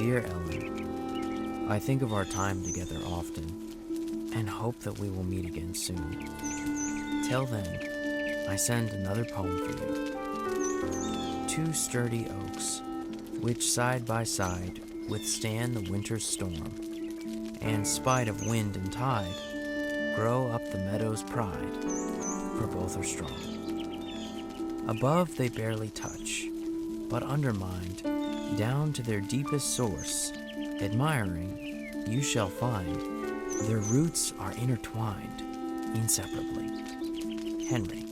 Dear Ellen, I think of our time together often and hope that we will meet again soon. Till then, I send another poem for you. Two sturdy oaks, which side by side withstand the winter's storm, and spite of wind and tide, grow up the meadow's pride, for both are strong. Above they barely touch, but undermined, down to their deepest source, admiring, you shall find, their roots are intertwined, inseparably. Henry.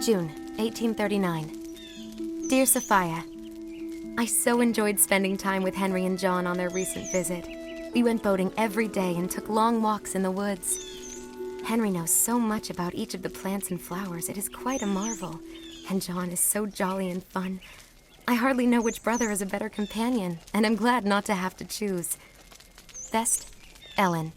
June, 1839. Dear Sophia, I so enjoyed spending time with Henry and John on their recent visit. We went boating every day and took long walks in the woods. Henry knows so much about each of the plants and flowers, it is quite a marvel. And John is so jolly and fun. I hardly know which brother is a better companion, and I'm glad not to have to choose. Best, Ellen.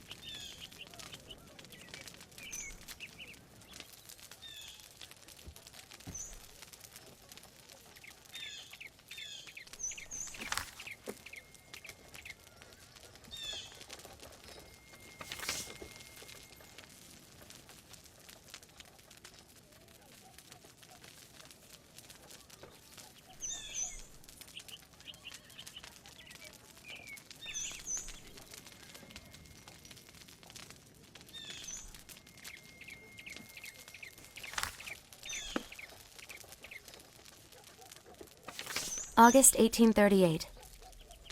August 1838.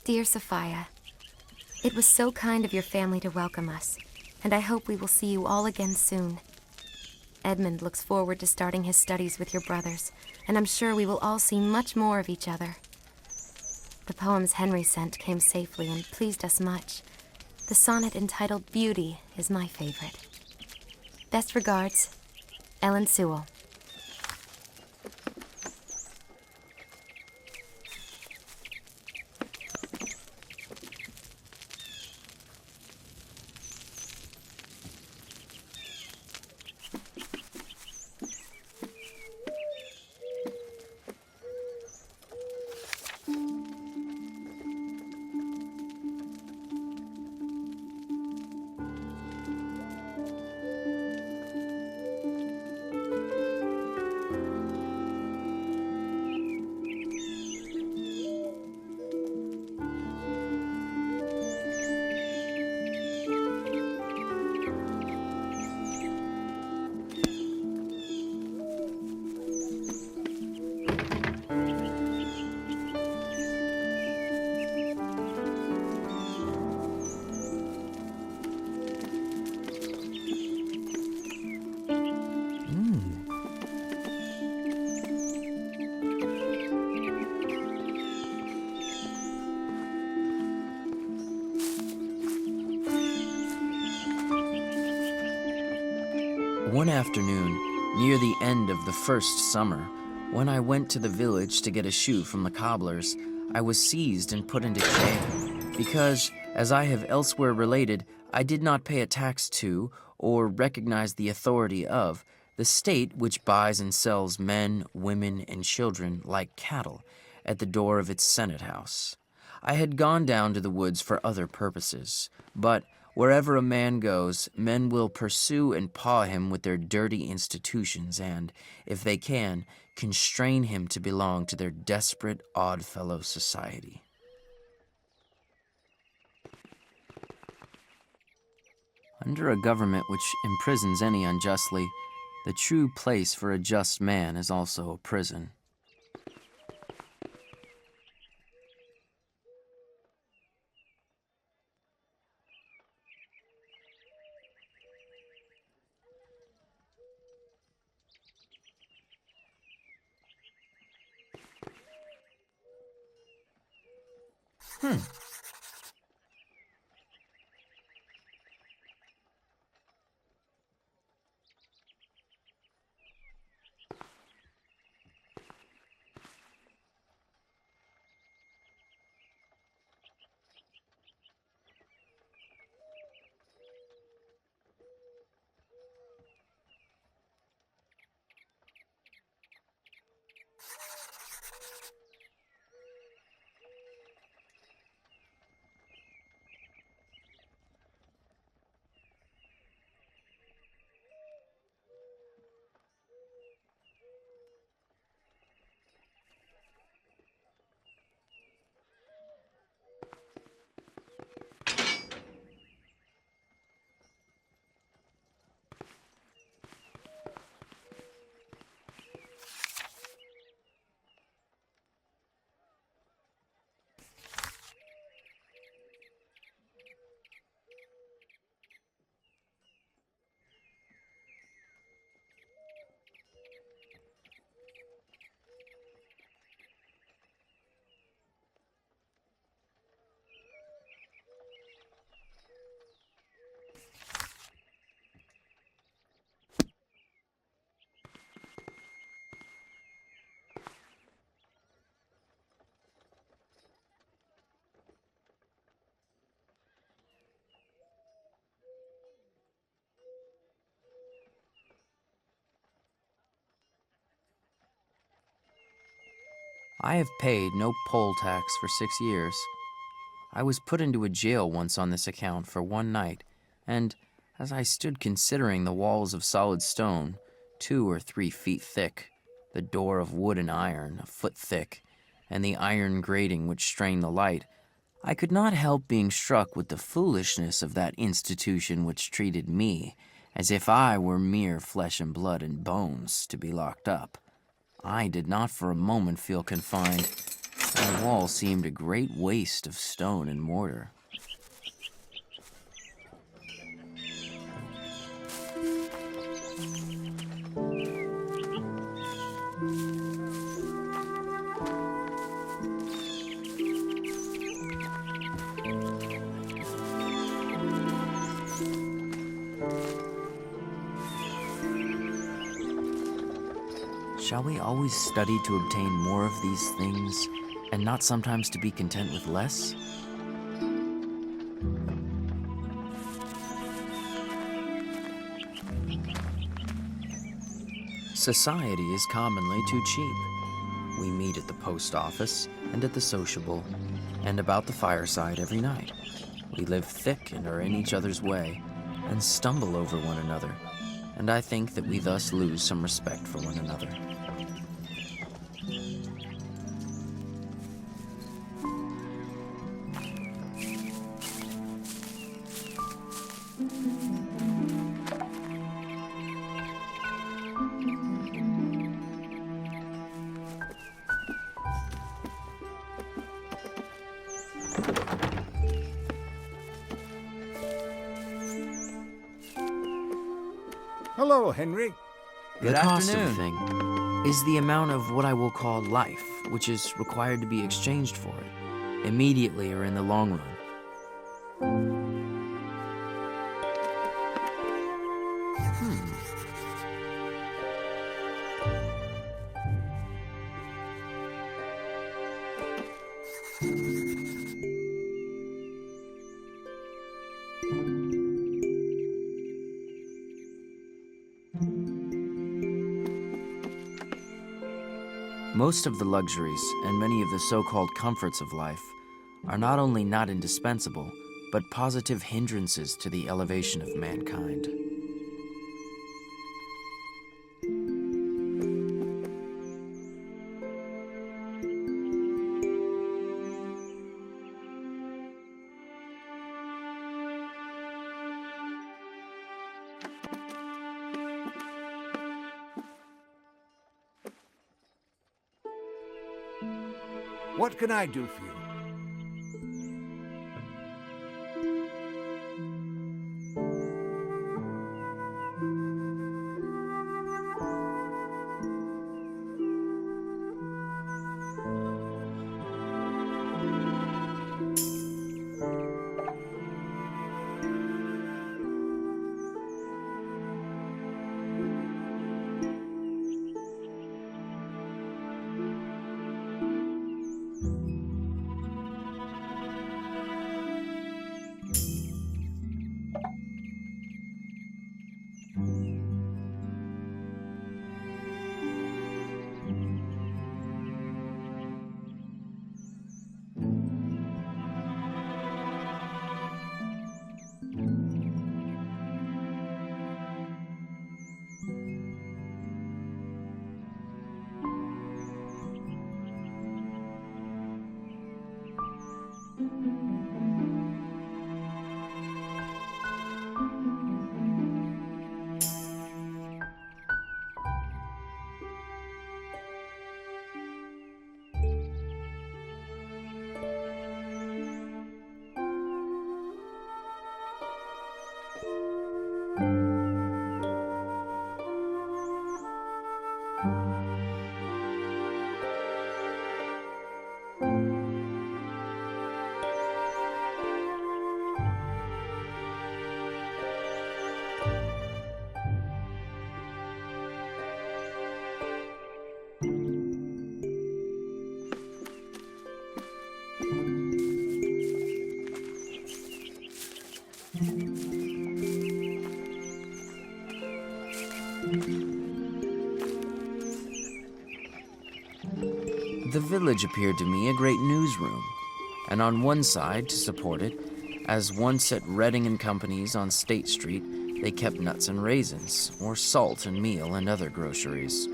Dear Sophia, it was so kind of your family to welcome us, and I hope we will see you all again soon. Edmund looks forward to starting his studies with your brothers, and I'm sure we will all see much more of each other. The poems Henry sent came safely and pleased us much. The sonnet entitled Beauty is my favorite. Best regards, Ellen Sewell. One afternoon, near the end of the first summer, when I went to the village to get a shoe from the cobbler's, I was seized and put into jail because, as I have elsewhere related, I did not pay a tax to, or recognize the authority of, the state which buys and sells men, women, and children like cattle at the door of its senate house. I had gone down to the woods for other purposes, but wherever a man goes, men will pursue and paw him with their dirty institutions and, if they can, constrain him to belong to their desperate oddfellow society. Under a government which imprisons any unjustly, the true place for a just man is also a prison. I have paid no poll tax for 6 years. I was put into a jail once on this account for one night, and as I stood considering the walls of solid stone, 2 or 3 feet thick, the door of wood and iron, a foot thick, and the iron grating which strained the light, I could not help being struck with the foolishness of that institution which treated me as if I were mere flesh and blood and bones to be locked up. I did not for a moment feel confined. My wall seemed a great waste of stone and mortar. Shall we always study to obtain more of these things, and not sometimes to be content with less? Society is commonly too cheap. We meet at the post office and at the sociable, and about the fireside every night. We live thick and are in each other's way, and stumble over one another, and I think that we thus lose some respect for one another. Hello, Henry. The cost of a thing is the amount of what I will call life, which is required to be exchanged for it, immediately or in the long run. Most of the luxuries and many of the so-called comforts of life are not only not indispensable, but positive hindrances to the elevation of mankind. What can I do for you? The village appeared to me a great newsroom, and on one side, to support it, as once at Redding and Company's on State Street, they kept nuts and raisins, or salt and meal and other groceries.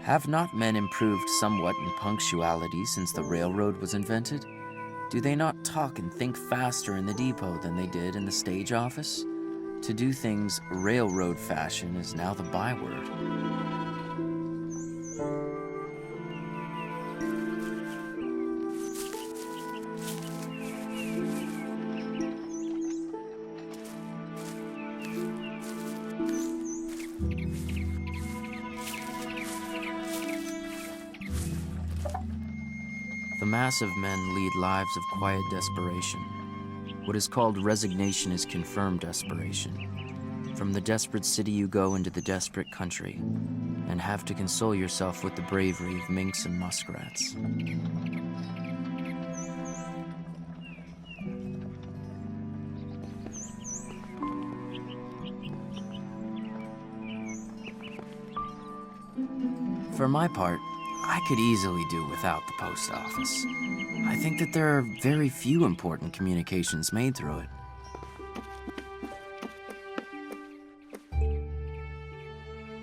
Have not men improved somewhat in punctuality since the railroad was invented? Do they not talk and think faster in the depot than they did in the stage office? To do things railroad fashion is now the byword. The mass of men lead lives of quiet desperation. What is called resignation is confirmed desperation. From the desperate city you go into the desperate country, and have to console yourself with the bravery of minks and muskrats. For my part, I could easily do without the post office. I think that there are very few important communications made through it.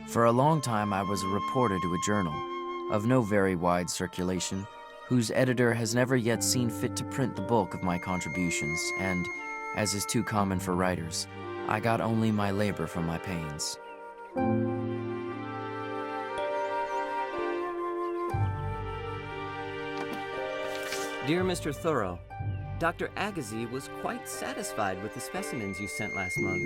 For a long time, I was a reporter to a journal, of no very wide circulation, whose editor has never yet seen fit to print the bulk of my contributions, and, as is too common for writers, I got only my labor from my pains. Dear Mr. Thoreau, Dr. Agassiz was quite satisfied with the specimens you sent last month.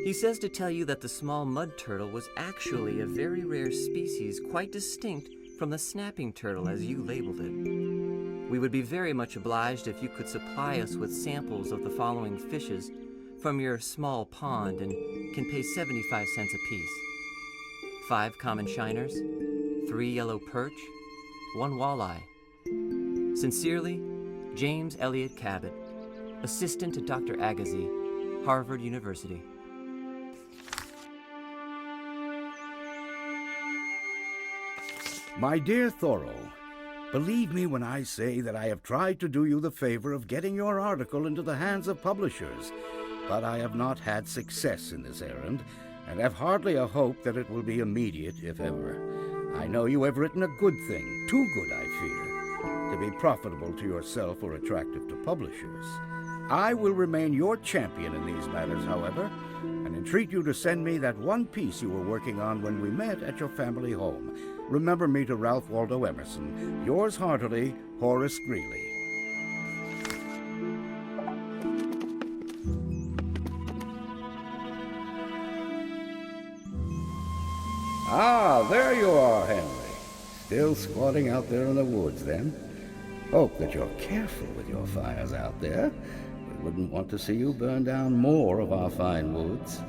He says to tell you that the small mud turtle was actually a very rare species quite distinct from the snapping turtle as you labeled it. We would be very much obliged if you could supply us with samples of the following fishes from your small pond and can pay 75 cents apiece. 5 common shiners, 3 yellow perch, 1 walleye. Sincerely, James Elliott Cabot, Assistant to Dr. Agassiz, Harvard University. My dear Thoreau, believe me when I say that I have tried to do you the favor of getting your article into the hands of publishers, but I have not had success in this errand, and have hardly a hope that it will be immediate, if ever. I know you have written a good thing, too good, I fear, to be profitable to yourself or attractive to publishers. I will remain your champion in these matters, however, and entreat you to send me that one piece you were working on when we met at your family home. Remember me to Ralph Waldo Emerson. Yours heartily, Horace Greeley. Ah, there you are, Henry. Still squatting out there in the woods, then? Hope that you're careful with your fires out there. We wouldn't want to see you burn down more of our fine woods.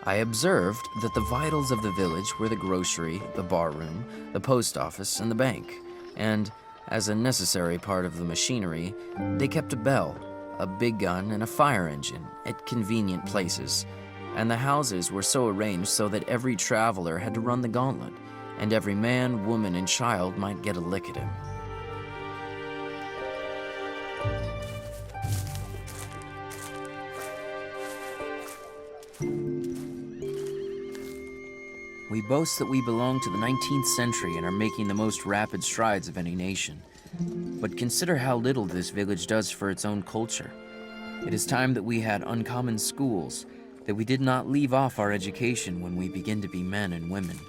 I observed that the vitals of the village were the grocery, the barroom, the post office, and the bank, and, as a necessary part of the machinery, they kept a bell, a big gun, and a fire engine at convenient places, and the houses were so arranged so that every traveler had to run the gauntlet, and every man, woman, and child might get a lick at him. We boast that we belong to the 19th century and are making the most rapid strides of any nation. But consider how little this village does for its own culture. It is time that we had uncommon schools, that we did not leave off our education when we begin to be men and women.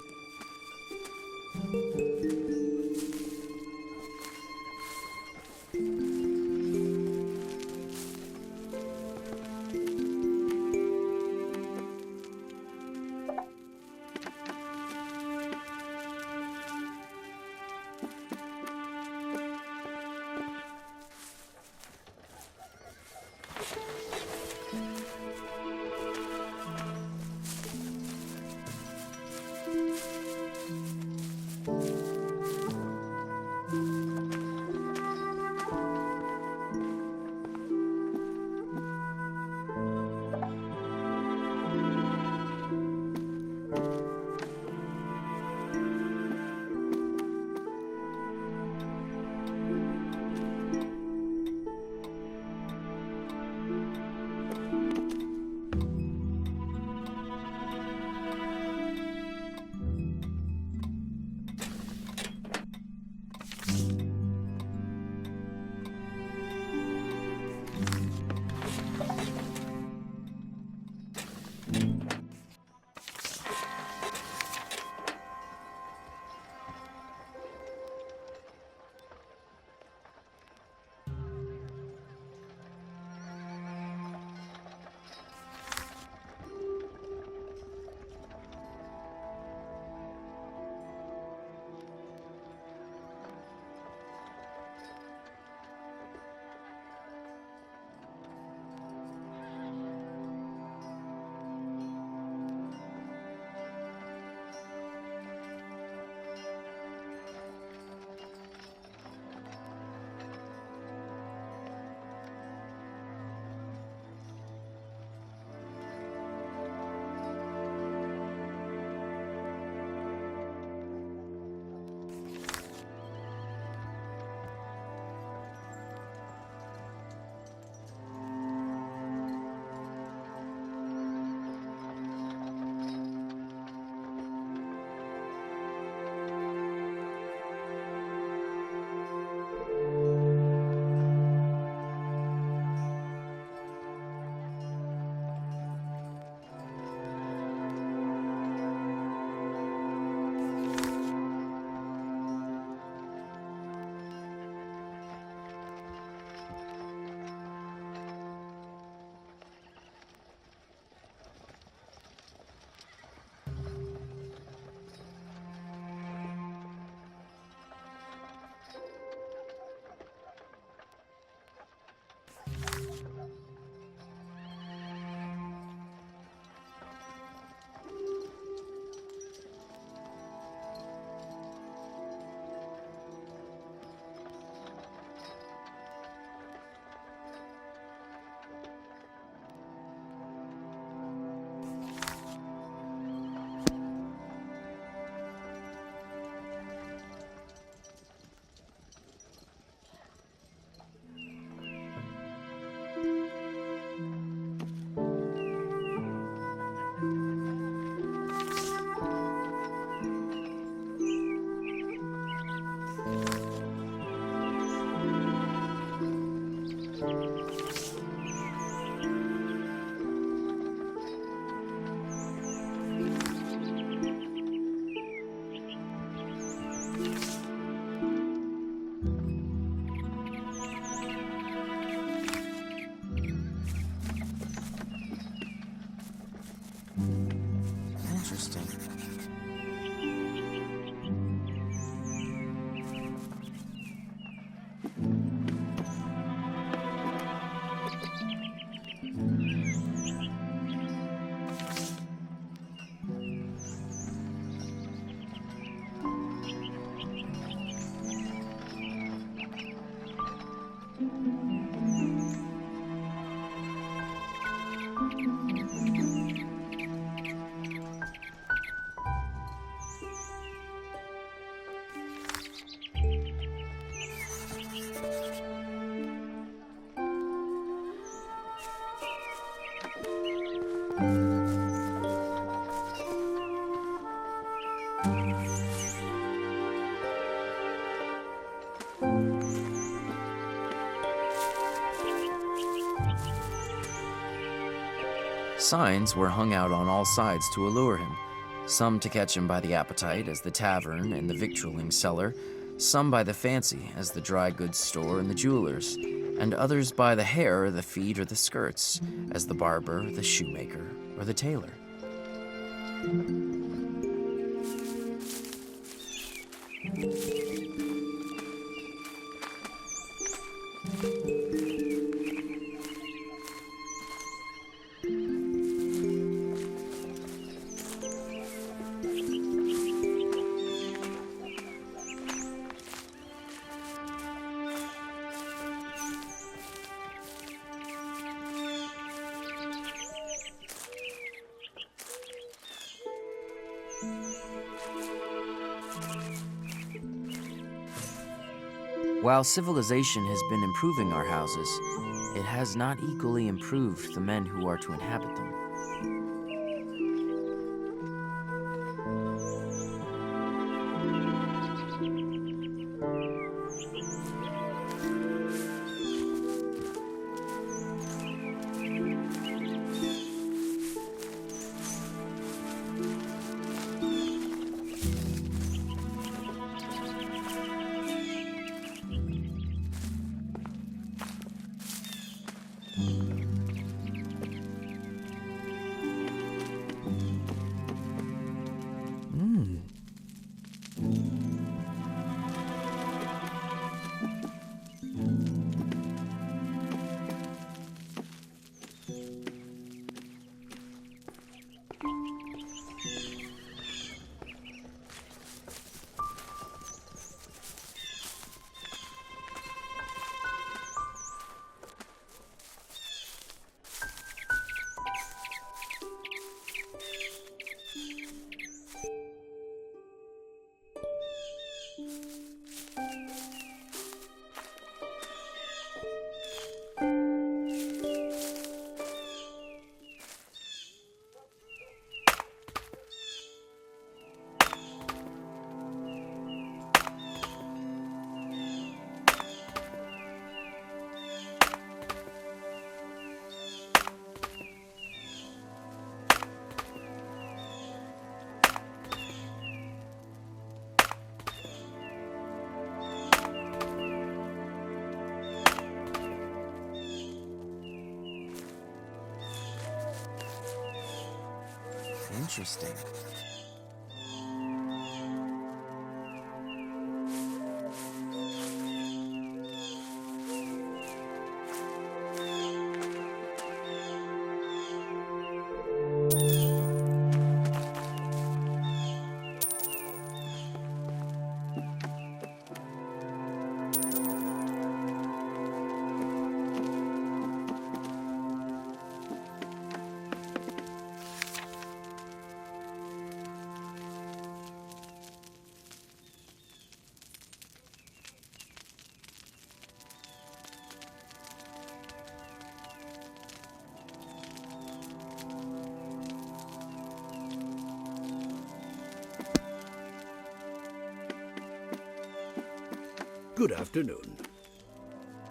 Interesting. Signs were hung out on all sides to allure him, some to catch him by the appetite as the tavern and the victualling cellar, some by the fancy as the dry goods store and the jeweler's, and others by the hair or the feet or the skirts as the barber, the shoemaker, or the tailor. While civilization has been improving our houses, it has not equally improved the men who are to inhabit them. Interesting. Good afternoon.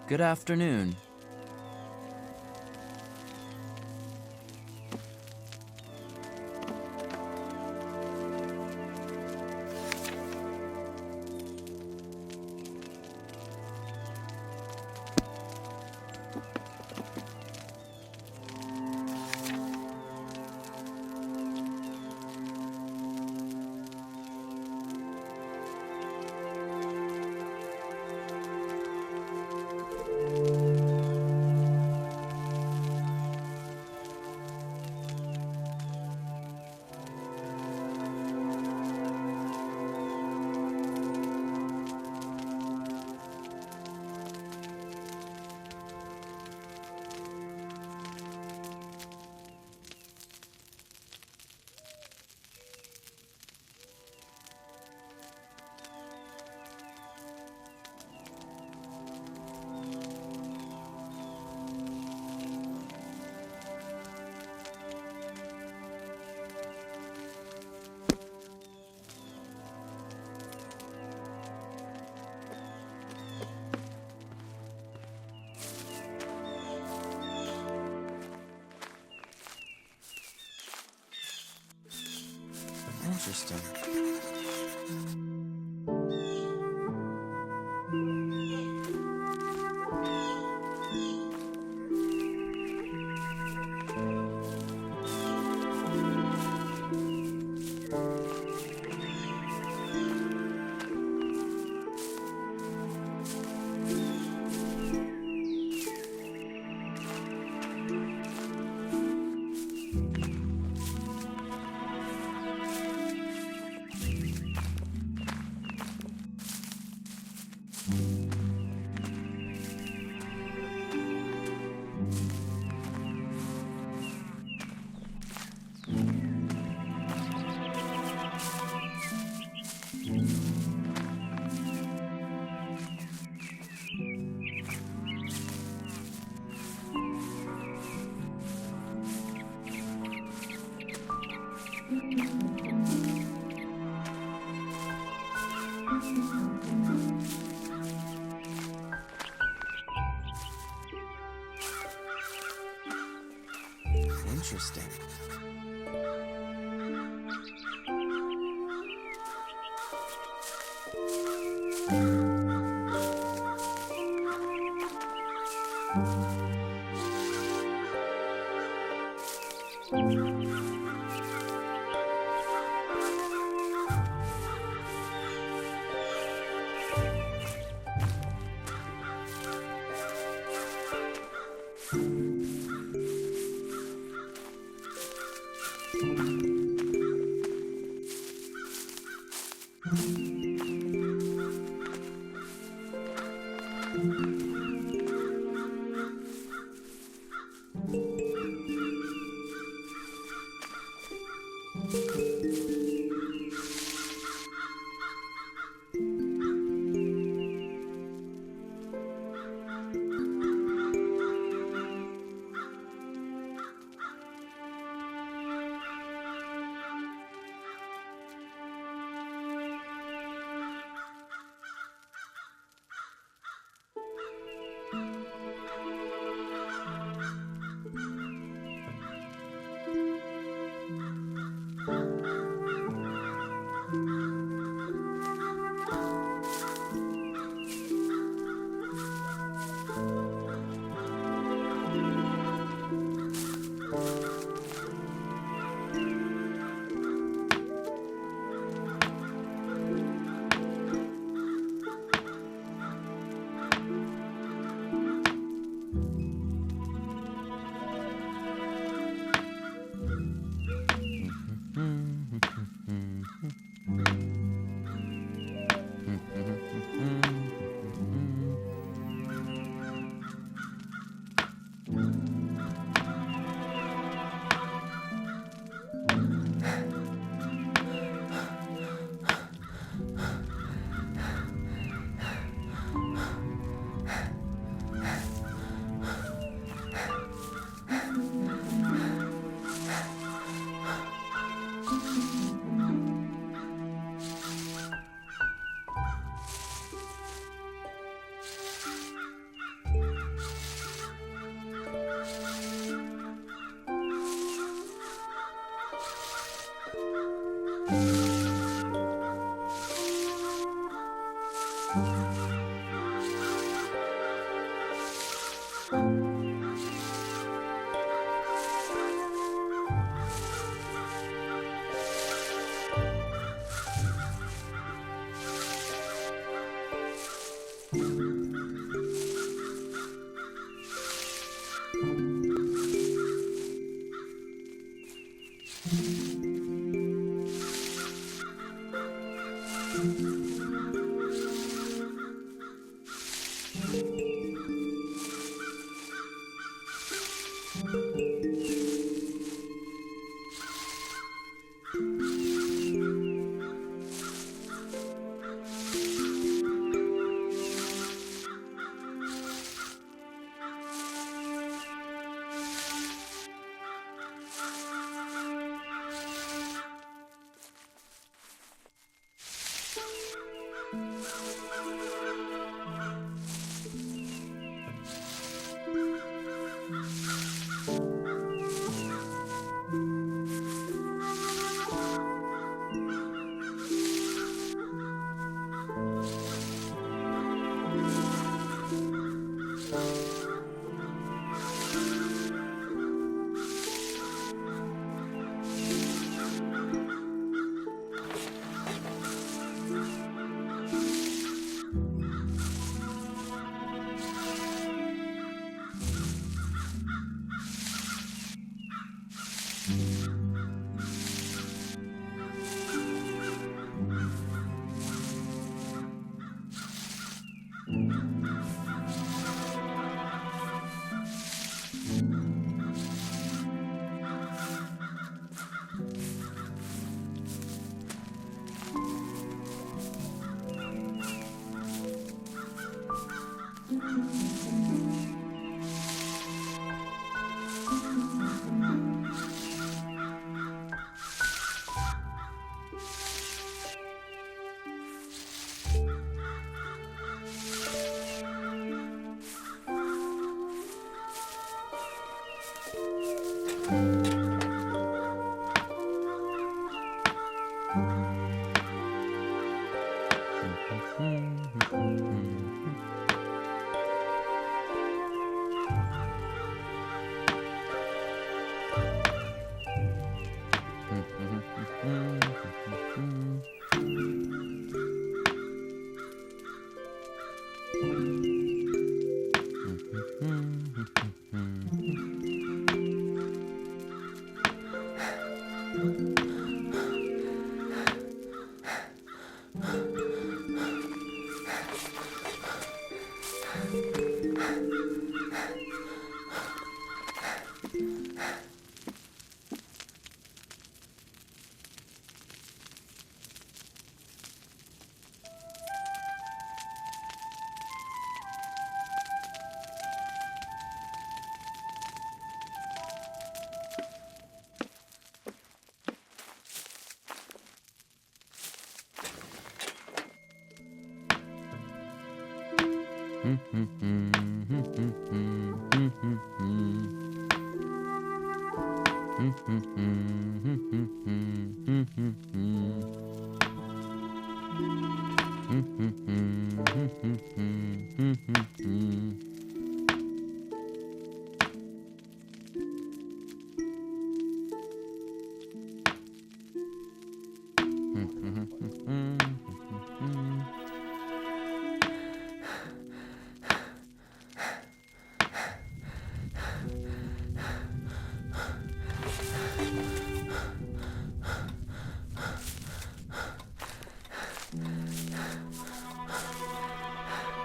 Good afternoon. Interesting. Interesting.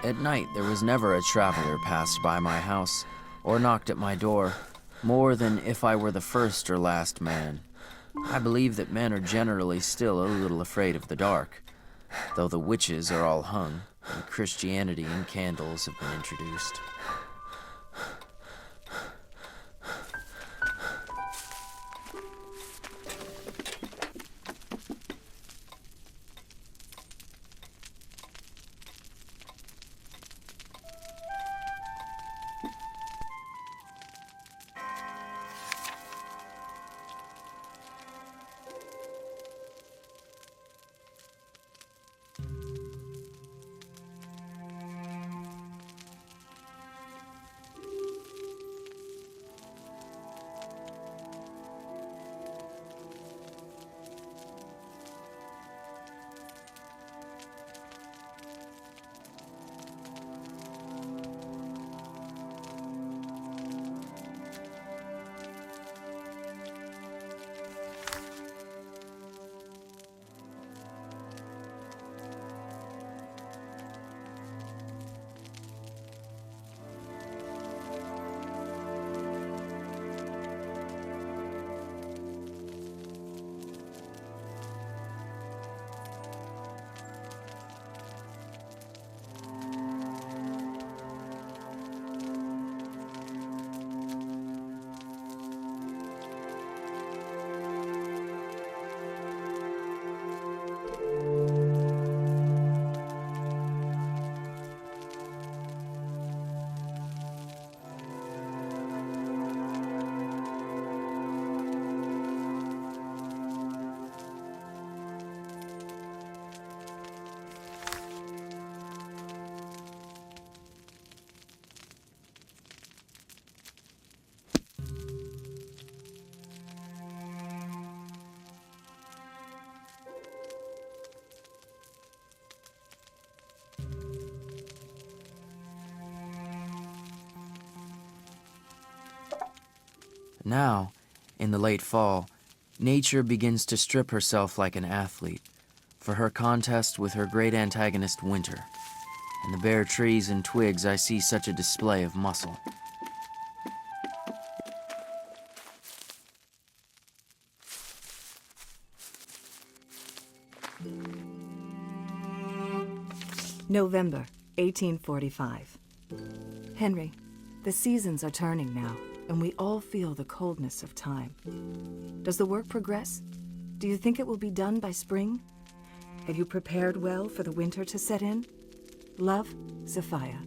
At night, there was never a traveler passed by my house or knocked at my door, more than if I were the first or last man. I believe that men are generally still a little afraid of the dark, though the witches are all hung, and Christianity and candles have been introduced. Now, in the late fall, nature begins to strip herself like an athlete for her contest with her great antagonist, winter. In the bare trees and twigs, I see such a display of muscle. November, 1845. Henry, the seasons are turning now, and we all feel the coldness of time. Does the work progress? Do you think it will be done by spring? Have you prepared well for the winter to set in? Love, Sophia.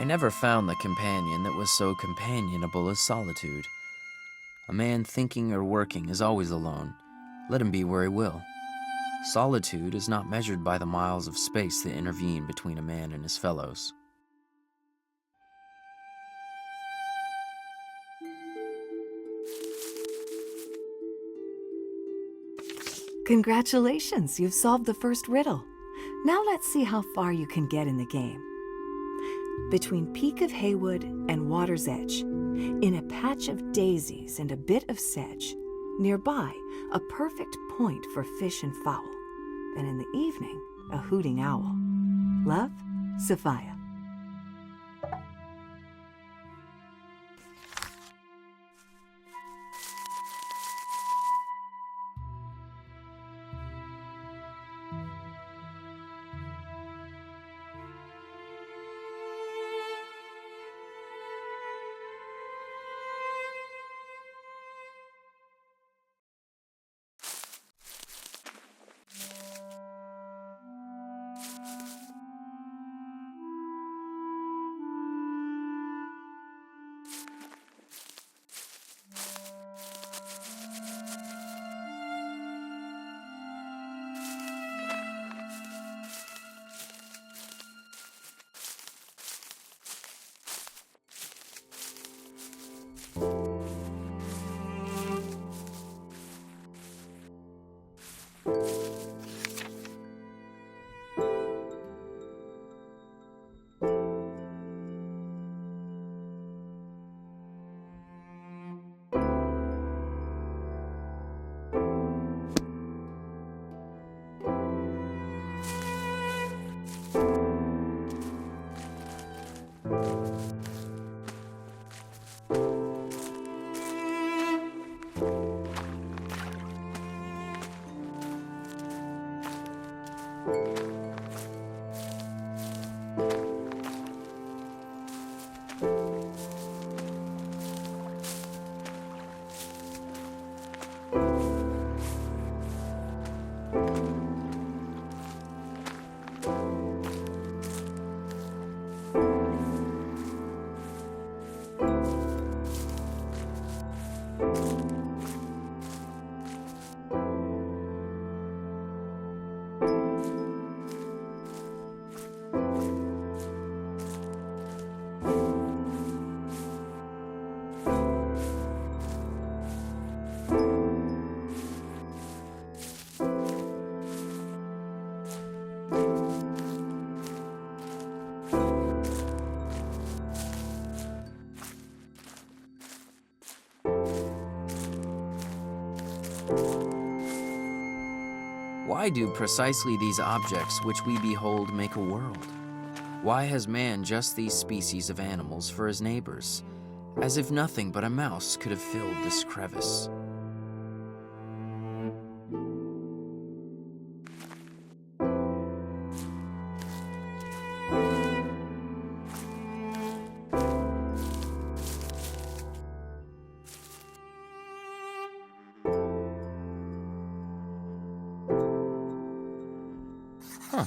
I never found the companion that was so companionable as solitude. A man thinking or working is always alone. Let him be where he will. Solitude is not measured by the miles of space that intervene between a man and his fellows. Congratulations, you've solved the first riddle. Now let's see how far you can get in the game. Between Peak of Haywood and Water's Edge, in a patch of daisies and a bit of sedge, nearby a perfect point for fish and fowl, and in the evening a hooting owl. Love, Sophia. Why do precisely these objects which we behold make a world? Why has man just these species of animals for his neighbors, as if nothing but a mouse could have filled this crevice? Huh.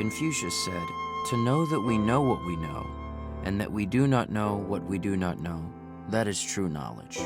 Confucius said, "To know that we know what we know, and that we do not know what we do not know, that is true knowledge."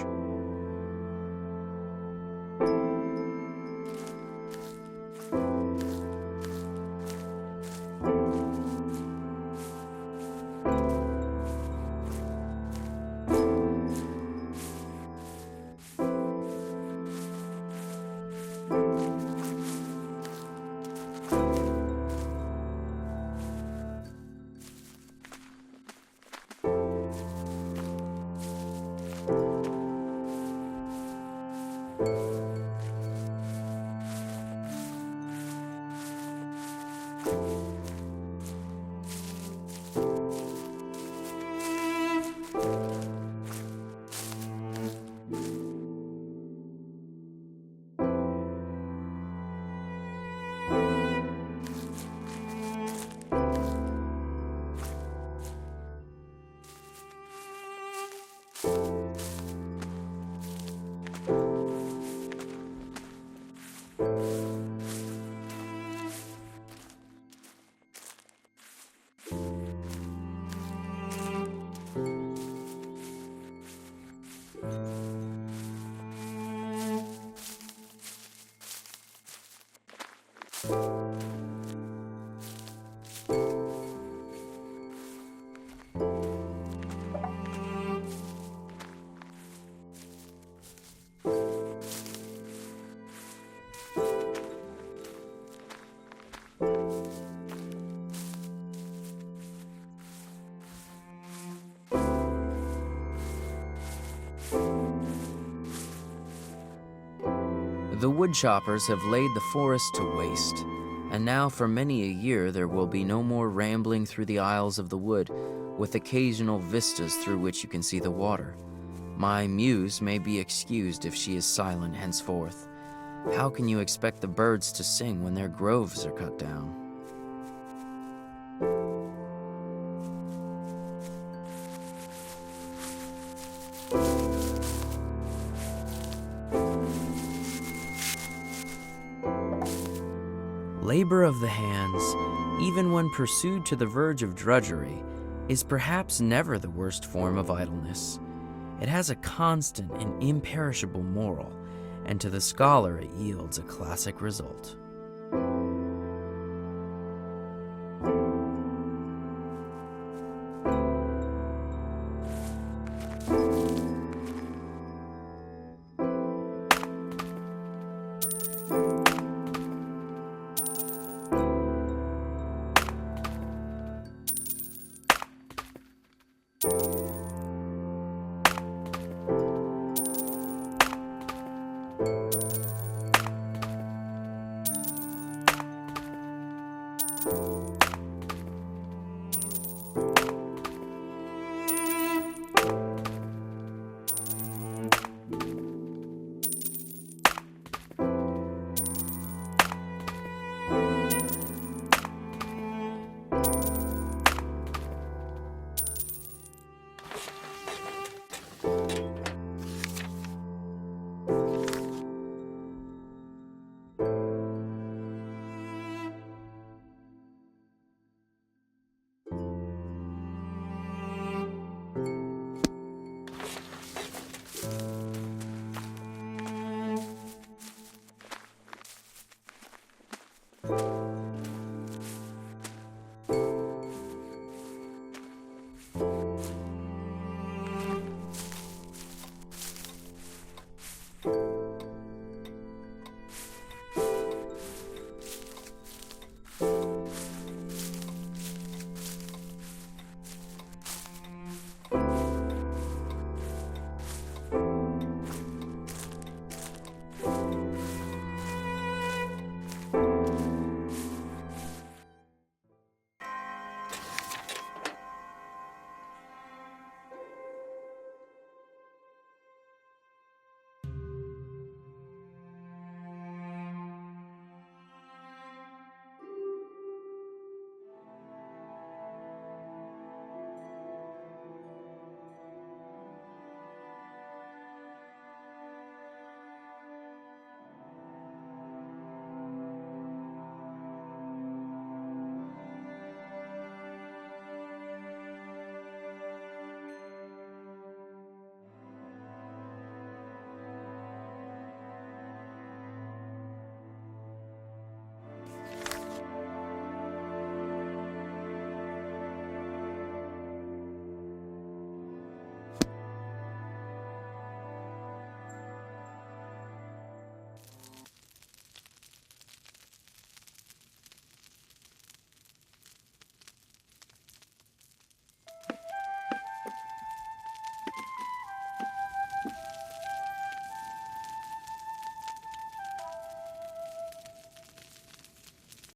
The woodchoppers have laid the forest to waste, and now for many a year there will be no more rambling through the aisles of the wood, with occasional vistas through which you can see the water. My muse may be excused if she is silent henceforth. How can you expect the birds to sing when their groves are cut down? Labor of the hands, even when pursued to the verge of drudgery, is perhaps never the worst form of idleness. It has a constant and imperishable moral, and to the scholar it yields a classic result.